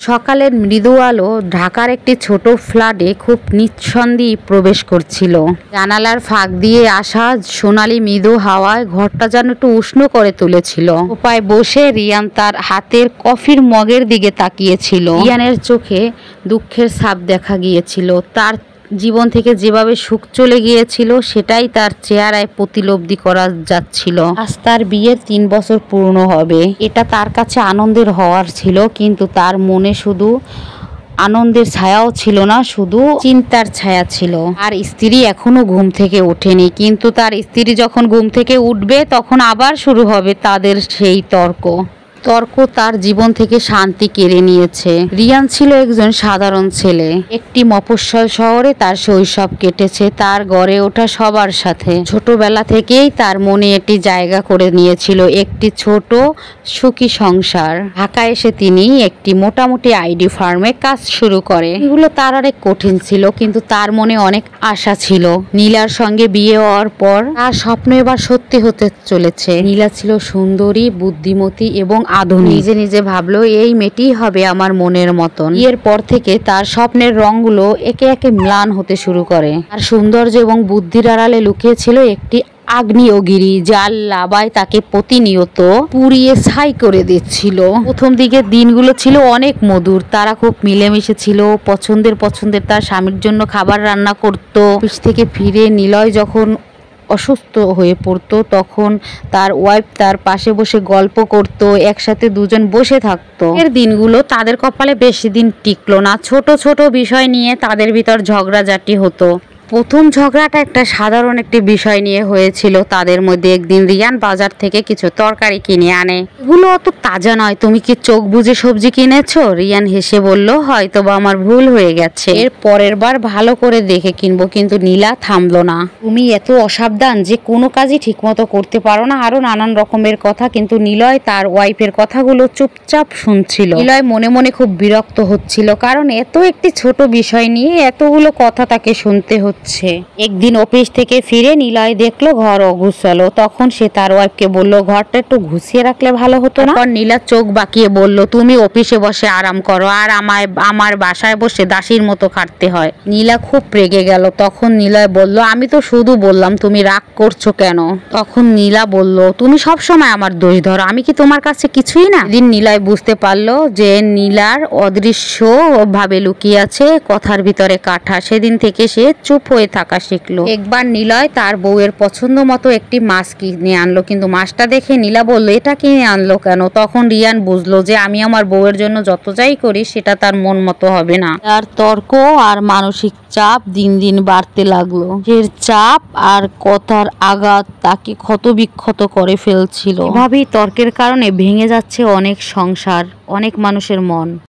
সকালের মৃদু আলো ঢাকার একটি ছোট ফ্ল্যাটে খুব নিঃসন্দেহে প্রবেশ করছিল। জানালার ফাঁক দিয়ে আসা সোনালি মৃদু হাওয়ায় ঘরটা যেন একটু উষ্ণ করে তুলেছিল। সোফায় বসে রিয়ান তার হাতের কফির মগের দিকে তাকিয়েছিল। রিয়ানের চোখে দুঃখের ছাপ দেখা গিয়েছিল। তার জীবন থেকে যেভাবে সুখ চলে গিয়েছিল সেটাই তার চেহারায় প্রতিলব্ধি করা যাচ্ছিল। আজ তার বিয়ের 3 বছর পূর্ণ হবে। এটা তার কাছে আনন্দের হওয়ার ছিল, কিন্তু তার মনে শুধু আনন্দের ছায়াও ছিল না, শুধু চিন্তার ছায়া ছিল। আর স্ত্রী এখনো ঘুম থেকে ওঠেনি, কিন্তু তার স্ত্রী যখন ঘুম থেকে উঠবে তখন আবার শুরু হবে তাদের সেই তর্ক তার জীবন থেকে শান্তি কেড়ে নিয়েছে। রিয়ান ছিল একজন সাধারণ ছেলে। একটি মফস্বল শহরে তার শৈশব কেটেছে, তার গড়ে ওঠা সবার সাথে। ছোটবেলা থেকেই তার মনে একটি জায়গা করে নিয়েছিল, একটি ছোট সুখী সংসার। ঢাকায় এসে তিনি একটি মোটামুটি আইডি ফার্মে কাজ শুরু করে। এগুলো তার অনেক কঠিন ছিল, কিন্তু তার মনে অনেক আশা ছিল। নীলার সঙ্গে বিয়ে হওয়ার পর তার স্বপ্ন এবার সত্যি হতে চলেছে। নীলা ছিল সুন্দরী, বুদ্ধিমতী এবং আধুনিক। নিজে নিজে ভাবলো এই মেয়েটি হবে আমার মনের মতন। এর পর থেকে তার স্বপ্নের রংগুলো একে একে ম্লান হতে শুরু করে। আর সৌন্দর্য এবং বুদ্ধির আড়ালে লুকিয়ে ছিল একটি আগ্নেয়গিরি, যার লাভায় তাকে প্রতিনিয়ত পুড়িয়ে ছাই করে দিচ্ছিল। প্রথম দিকের দিনগুলো ছিল অনেক মধুর। তারা খুব মিলেমিশে ছিল। পছন্দের তার স্বামীর জন্য খাবার রান্না করত। অফিস থেকে ফিরে নিলয় যখন অসুস্থ হয়ে পড়তো তখন তার ওয়াইফ তার পাশে বসে গল্প করত, একসাথে দুজন বসে থাকতো। এর দিনগুলো তাদের কপালে বেশি দিন টিকলো না। ছোট ছোট বিষয় নিয়ে তাদের ভিতর ঝগড়াঝাটি হতো। প্রথম ঝগড়াটা একটা সাধারণ একটি বিষয় নিয়ে হয়েছিল তাদের মধ্যে। একদিন রিয়ান বাজার থেকে কিছু তরকারি কিনে আনে। এগুলো অত তাজা নয়, তুমি কি চোখ বুজে সবজি কিনেছো? রিয়ান হেসে বলল, হয়তো বা আমার ভুল হয়ে গেছে, এর পরের বার ভালো করে দেখে কিনবো। কিন্তু নীলা থামলো না। তুমি এত অসাবধান যে কোনো কাজই ঠিকমতো করতে পারো না, আরো নানান রকমের কথা। কিন্তু নিলয় তার ওয়াইফের কথাগুলো চুপচাপ শুনছিল। নিলয় মনে মনে খুব বিরক্ত হচ্ছিল, কারণ এত একটি ছোট বিষয় নিয়ে এতগুলো কথা তাকে শুনতে হচ্ছে। একদিন অফিস থেকে ফিরে নিলয় দেখলো ঘর অগুছালো। তখন সে তার ওয়াইফকে বলল, ঘরটা একটু গুছিয়ে রাখলে ভালো হতো না? নীলা চোখ বাঁকিয়ে বলল, তুমি অফিসে বসে আরাম করো, আর আমার বাসায় বসে দাসীর মতো খাটতে হয়। নীলা খুব রেগে গেল। তখন নিলয় বলল, আমি তো শুধু বললাম, তুমি রাগ করছো কেন? তখন নীলা বলল, তুমি সবসময় আমার দোষ ধরো, আমি কি তোমার কাছে কিছুই না? এদিন নিলয় বুঝতে পারলো যে নীলার অদৃশ্য ভাবে লুকিয়ে আছে কথার ভিতরে কাঁটা। সেদিন থেকে সে চুপ হয়ে থাকা শিখলো। একবার নিলয় তার বউয়ের পছন্দ মতো একটি মাছ কিনে আনলো, কিন্তু মাছটা দেখে নীলা বলল, এটা কিনে আনলো কেন? তখন রিয়ান বুঝলো যে আমি আমার বউয়ের জন্য যত যাই করি সেটা তার মন মতো হবে না। তার তর্ক আর মানসিক চাপ দিন দিন বাড়তে লাগলো। এর চাপ আর কথার আঘাত তাকে ক্ষতবিক্ষত করে ফেলছিল। এভাবেই তর্কের কারণে ভেঙে যাচ্ছে অনেক সংসার, অনেক মানুষের মন।